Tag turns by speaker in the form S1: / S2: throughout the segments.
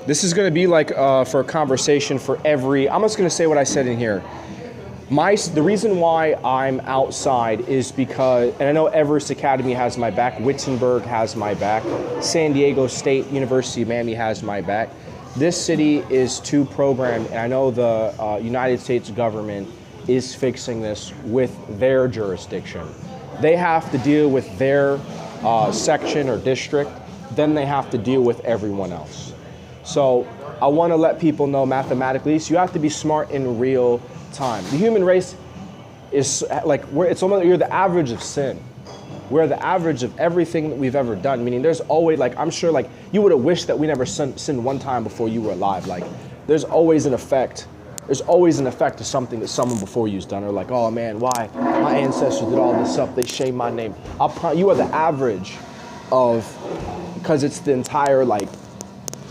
S1: This is going to be like for a conversation for every. I'm just going to say what I said in here. The reason why I'm outside is because, and I know Everest Academy has my back, Wittenberg has my back, San Diego State University of Miami has my back. This city is too programmed, and I know the United States government is fixing this with their jurisdiction. They have to deal with their section or district, then they have to deal with everyone else. So I want to let people know mathematically, so you have to be smart in real time. The human race is like, it's almost, you're the average of sin. We're the average of everything that we've ever done. Meaning there's always, like, I'm sure like you would have wished that we never sinned one time before you were alive. Like there's always an effect. There's always an effect to something that someone before you's done. Or like, oh man, why? My ancestors did all this stuff. They shamed my name. You are the average of, because it's the entire, like,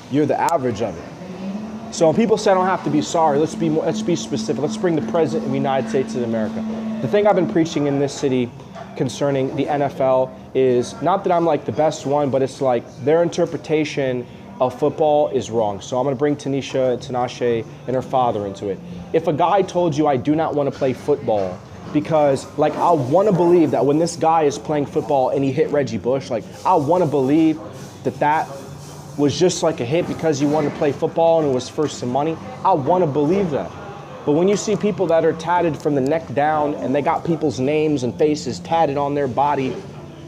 S1: you're the average of it. So when people say I don't have to be sorry, let's be specific. Let's bring the president of the United States of America. The thing I've been preaching in this city concerning the NFL is not that I'm like the best one, but it's like their interpretation of football is wrong. So I'm going to bring Tinashe and her father into it. If a guy told you I do not want to play football because, like, I want to believe that when this guy is playing football and he hit Reggie Bush, like, I want to believe that was just like a hit because he wanted to play football and it was for some money. I want to believe that. But when you see people that are tatted from the neck down and they got people's names and faces tatted on their body,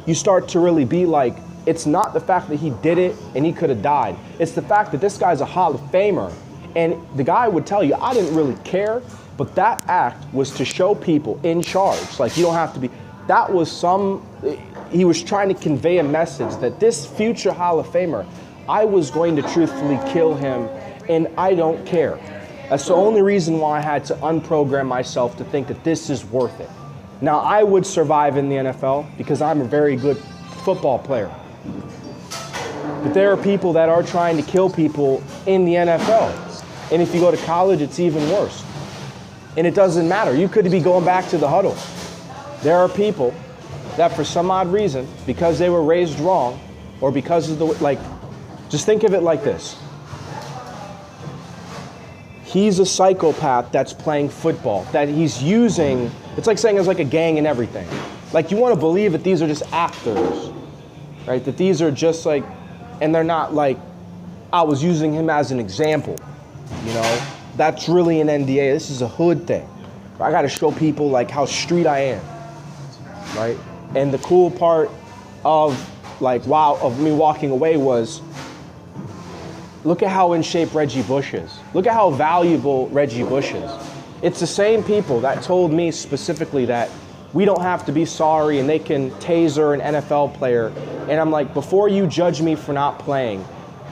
S1: you start to really be like, it's not the fact that he did it and he could have died. It's the fact that this guy's a Hall of Famer. And the guy would tell you, I didn't really care, but that act was to show people in charge. Like, you don't have to be, that was he was trying to convey a message that this future Hall of Famer, I was going to truthfully kill him, and I don't care. That's the only reason why I had to unprogram myself to think that this is worth it. Now, I would survive in the NFL because I'm a very good football player. But there are people that are trying to kill people in the NFL. And if you go to college, it's even worse. And it doesn't matter. You could be going back to the huddle. There are people that for some odd reason, because they were raised wrong, or because of the, like, just think of it like this. He's a psychopath that's playing football, that he's using, it's like saying it's like a gang and everything. Like, you want to believe that these are just actors, right? That these are just like, and they're not like, I was using him as an example, you know? That's really an NDA. This is a hood thing. I got to show people like how street I am, right? And the cool part of like, wow, of me walking away was, look at how in shape Reggie Bush is. Look at how valuable Reggie Bush is. It's the same people that told me specifically that we don't have to be sorry and they can taser an NFL player. And I'm like, before you judge me for not playing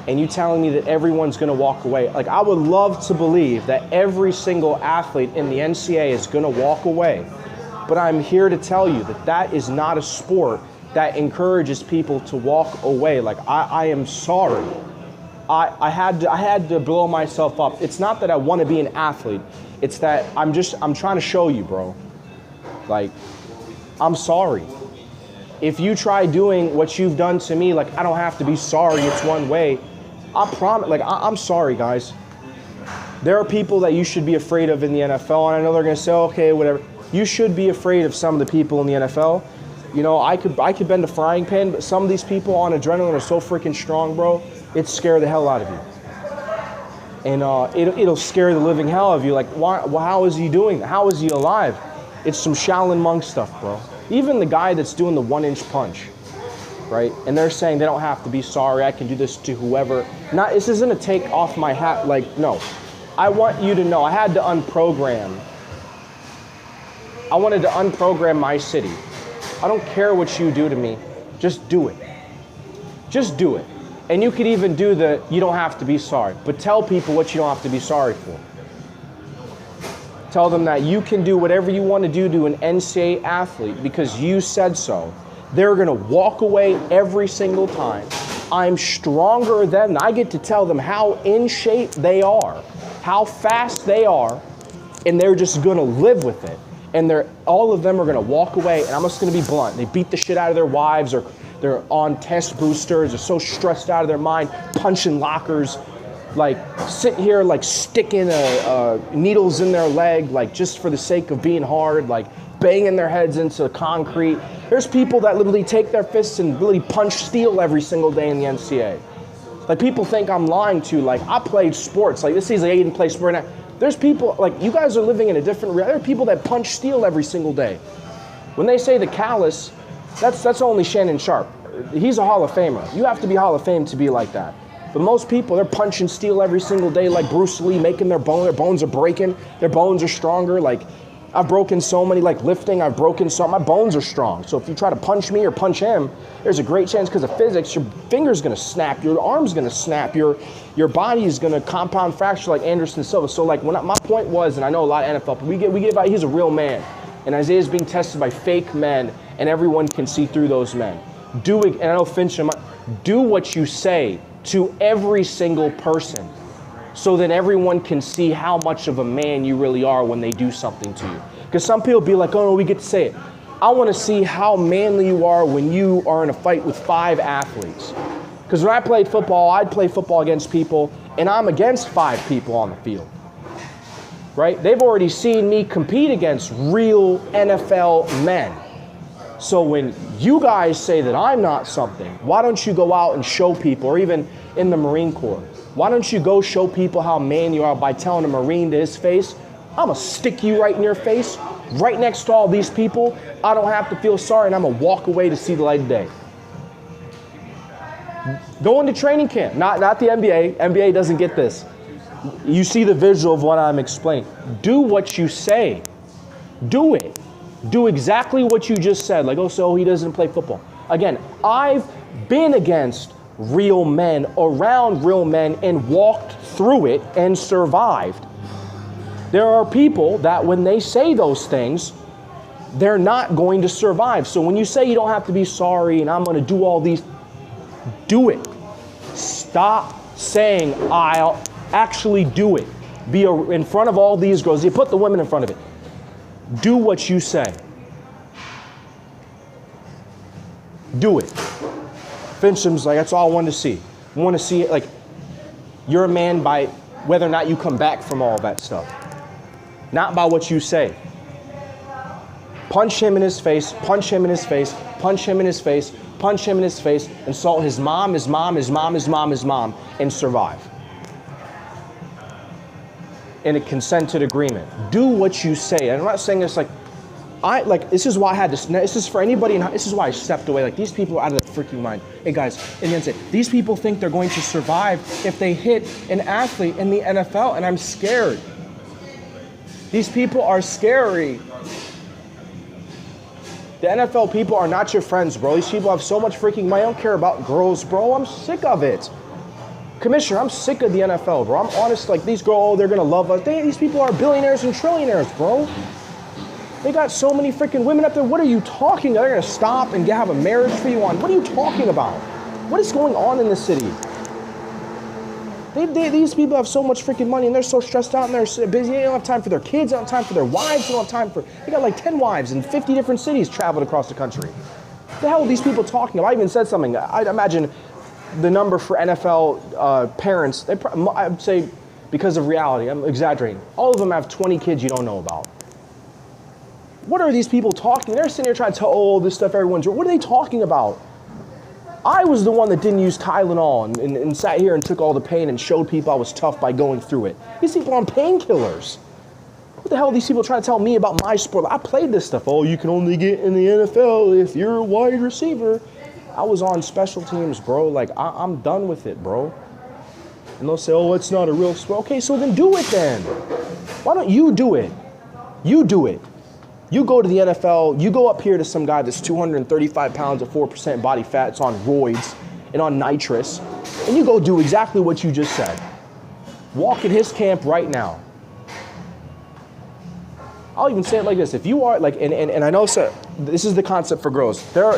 S1: and you telling me that everyone's gonna walk away, like, I would love to believe that every single athlete in the NCAA is gonna walk away. But I'm here to tell you that that is not a sport that encourages people to walk away. Like, I am sorry. I had to blow myself up. It's not that I want to be an athlete. It's that I'm trying to show you, bro. Like, I'm sorry. If you try doing what you've done to me, like, I don't have to be sorry. It's one way. I promise, like, I'm sorry, guys. There are people that you should be afraid of in the NFL, and I know they're going to say, okay, whatever. You should be afraid of some of the people in the NFL. You know, I could bend a frying pan, but some of these people on adrenaline are so freaking strong, bro. It scare the hell out of you. And it'll scare the living hell out of you. Like, why? How is he doing that? How is he alive? It's some Shaolin monk stuff, bro. Even the guy that's doing the 1-inch punch, right? And they're saying they don't have to be sorry. I can do this to whoever. This isn't a take off my hat. Like, no. I want you to know I had to unprogram. I wanted to unprogram my city. I don't care what you do to me. Just do it. Just do it. And you could even do you don't have to be sorry. But tell people what you don't have to be sorry for. Tell them that you can do whatever you want to do to an NCAA athlete because you said so. They're going to walk away every single time. I'm stronger than them. I get to tell them how in shape they are, how fast they are, and they're just going to live with it. And all of them are going to walk away, and I'm just going to be blunt. They beat the shit out of their wives, or they're on test boosters, they're so stressed out of their mind, punching lockers, like sit here like sticking needles in their leg, like just for the sake of being hard, like banging their heads into the concrete. There's people that literally take their fists and literally punch steel every single day in the NCAA. Like people think I'm lying to, like I played sports, like this season I didn't play sport now. There's people, like you guys are living in a different reality. There are people that punch steel every single day. When they say the callous, that's only Shannon Sharp. He's a Hall of Famer. You have to be Hall of Fame to be like that. But most people, they're punching steel every single day like Bruce Lee, making their bones are breaking, their bones are stronger. Like I've broken so many, like lifting, my bones are strong. So if you try to punch me or punch him, there's a great chance because of physics, your finger's gonna snap, your arm's gonna snap, your body is gonna compound fracture like Anderson Silva. So like my point was, and I know a lot of NFL, but he's a real man. And Isaiah's being tested by fake men, and everyone can see through those men. And I know Finch, do what you say to every single person, so that everyone can see how much of a man you really are when they do something to you. Because some people be like, oh no, we get to say it. I want to see how manly you are when you are in a fight with 5 athletes. Because when I played football, I'd play football against people, and I'm against 5 people on the field. Right? They've already seen me compete against real NFL men. So when you guys say that I'm not something, why don't you go out and show people, or even in the Marine Corps, why don't you go show people how man you are by telling a Marine to his face, I'm gonna stick you right in your face, right next to all these people. I don't have to feel sorry, and I'm gonna walk away to see the light of day. Go into training camp, not the NBA. NBA doesn't get this. You see the visual of what I'm explaining. Do what you say. Do it. Do exactly what you just said. Like, oh, so he doesn't play football. Again, I've been against real men, around real men, and walked through it and survived. There are people that when they say those things, they're not going to survive. So when you say you don't have to be sorry and I'm going to do all these, do it. Stop saying I'll actually do it. Be in front of all these girls. You put the women in front of it. Do what you say. Do it. Fincham's like, that's all I wanted to see. I want to see it, like, you're a man by whether or not you come back from all that stuff. Not by what you say. Punch him in his face, punch him in his face, punch him in his face, punch him in his face, insult his mom, his mom, his mom, his mom, his mom, and survive. In a consented agreement. Do what you say. And I'm not saying this like, this is why I had this. This is for anybody, this is why I stepped away. Like, these people are out of their freaking mind. Hey guys, in the end, these people think they're going to survive if they hit an athlete in the NFL, and I'm scared. These people are scary. The NFL people are not your friends, bro. These people have so much freaking money. I don't care about girls, bro. I'm sick of it. Commissioner, I'm sick of the NFL, bro. I'm honest, like these girls, they're gonna love us. These people are billionaires and trillionaires, bro. They got so many freaking women up there. What are you talking about? They're gonna stop and have a marriage for you on. What are you talking about? What is going on in the city? These people have so much freaking money and they're so stressed out and they're so busy. They don't have time for their kids, they don't have time for their wives, they don't have time for, they got like 10 wives in 50 different cities traveled across the country. What the hell are these people talking about? I even said something. I'd imagine the number for NFL parents, I'd say because of reality, I'm exaggerating, all of them have 20 kids you don't know about. What are these people talking? They're sitting here trying to tell, oh, this stuff everyone's, what are they talking about? I was the one that didn't use Tylenol and sat here and took all the pain and showed people I was tough by going through it. These people are on painkillers. What the hell are these people trying to tell me about my sport? I played this stuff. Oh, you can only get in the NFL if you're a wide receiver. I was on special teams, bro. Like, I'm done with it, bro. And they'll say, oh, it's not a real sport. Okay, so then do it then. Why don't you do it? You do it. You go to the NFL, you go up here to some guy that's 235 pounds of 4% body fat, it's on roids and on nitrous, and you go do exactly what you just said. Walk in his camp right now. I'll even say it like this. If you are, like, and I know, sir, this is the concept for girls. This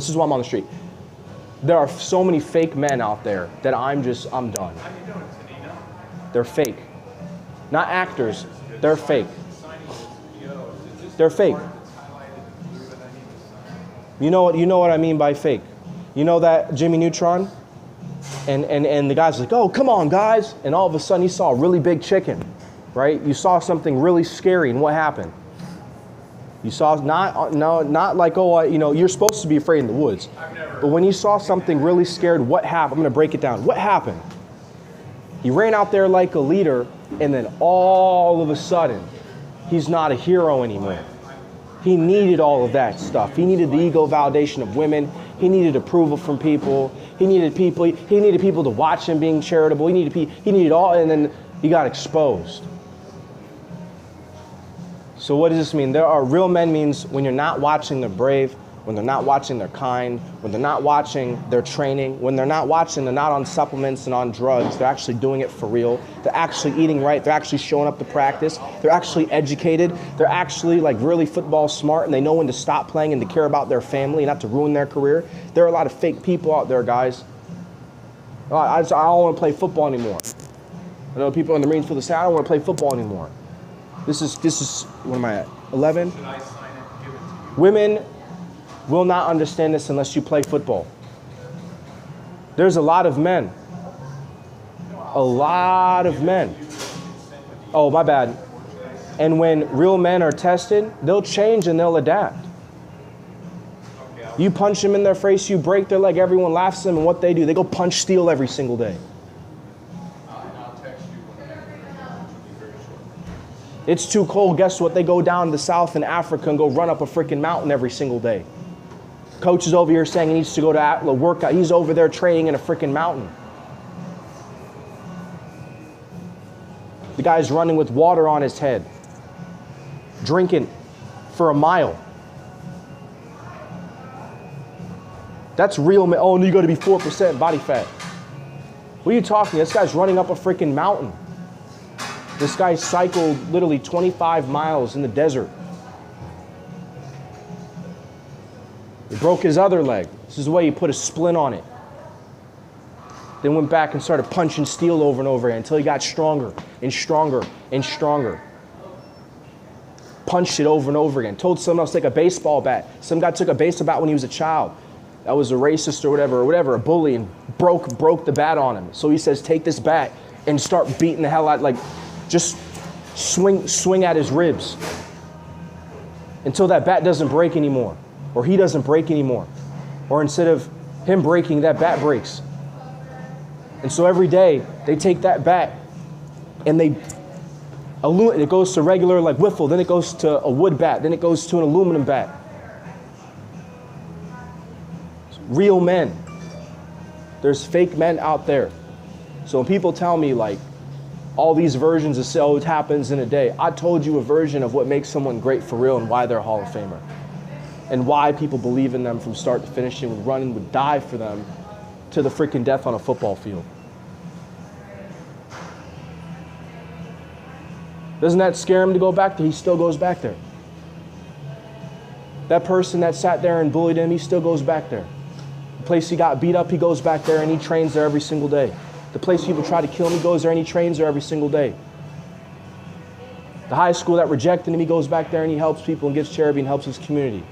S1: is why I'm on the street. There are so many fake men out there that I'm done. They're fake. Not actors, they're fake. They're fake. You know what I mean by fake? You know that Jimmy Neutron? And the guy's like, oh, come on, guys. And all of a sudden, he saw a really big chicken, right? You saw something really scary, and what happened? You saw not like, oh, you're supposed to be afraid in the woods. But when you saw something really scared, what happened? I'm going to break it down. What happened? He ran out there like a leader, and then all of a sudden, he's not a hero anymore. He needed all of that stuff. He needed the ego validation of women. He needed approval from people. He needed people to watch him being charitable. He needed all, and then he got exposed. So what does this mean? There are real men means when you're not watching the brave, when they're not watching, they're kind, when they're not watching, they're training, when they're not watching, they're not on supplements and on drugs, they're actually doing it for real, they're actually eating right, they're actually showing up to practice, they're actually educated, they're actually like really football smart, and they know when to stop playing and to care about their family and not to ruin their career. There are a lot of fake people out there, guys. I don't want to play football anymore. I know people in the Marines feel the same. I don't want to play football anymore. This is, what am I at, 11?
S2: Should I sign it, give it to you?
S1: Women will not understand this unless you play football. There's a lot of men. A lot of men. Oh, my bad. And when real men are tested, they'll change and they'll adapt. You punch them in their face, you break their leg, everyone laughs at them, and what they do, they go punch steel every single day.
S2: I'll text you when I'm very short.
S1: It's too cold. Guess what? They go down to the south in Africa and go run up a freaking mountain every single day. Coach is over here saying he needs to go to workout. He's over there training in a freaking mountain. The guy's running with water on his head, drinking for a mile. That's real. Oh, you got to be 4% body fat. What are you talking? This guy's running up a freaking mountain. This guy cycled literally 25 miles in the desert. He broke his other leg. This is the way he put a splint on it. Then went back and started punching steel over and over again until he got stronger and stronger and stronger. Punched it over and over again. Told someone else to take a baseball bat. Some guy took a baseball bat when he was a child. That was a racist or whatever, a bully, and broke the bat on him. So he says, take this bat and start beating the hell out, like just swing at his ribs until that bat doesn't break anymore, or he doesn't break anymore, or instead of him breaking, that bat breaks. And so every day they take that bat and it goes to regular like wiffle, then it goes to a wood bat, then it goes to an aluminum bat. Real men. There's fake men out there. So when people tell me like all these versions of it happens in a day, I told you a version of what makes someone great for real and why they're a Hall of Famer. And why people believe in them from start to finish and would run and would die for them to the freaking death on a football field. Doesn't that scare him to go back there? He still goes back there. That person that sat there and bullied him, he still goes back there. The place he got beat up, he goes back there and he trains there every single day. The place people try to kill him, he goes there and he trains there every single day. The high school that rejected him, he goes back there and he helps people and gives charity and helps his community.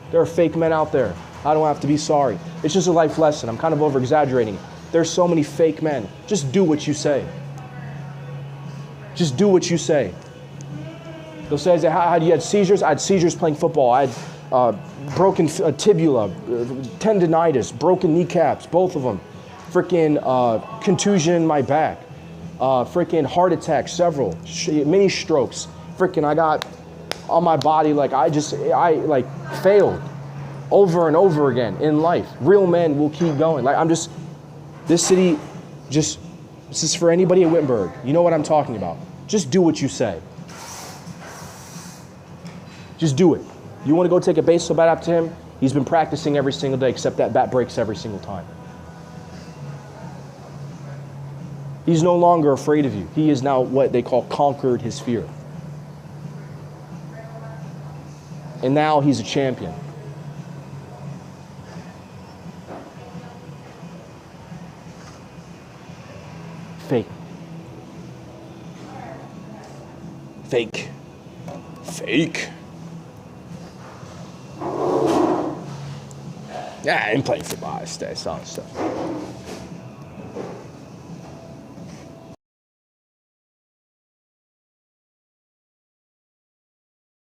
S1: There are fake men out there. I don't have to be sorry. It's just a life lesson. I'm kind of over-exaggerating. There's so many fake men. Just do what you say. Just do what you say. They'll say, how do you had seizures? I had seizures playing football. I had broken tibia, tendonitis, broken kneecaps, both of them. Freaking contusion in my back. Freaking heart attack, several. Mini strokes. Freaking I got on my body like I failed over and over again in life. Real men will keep going. This is for anybody at Wittenberg. You know what I'm talking about. Just do what you say. Just do it. You want to go take a baseball bat up to him? He's been practicing every single day, except that bat breaks every single time. He's no longer afraid of you. He is now what they call conquered his fear. And now he's a champion. Fake. Fake. Fake. Yeah, I didn't play football. I saw stuff.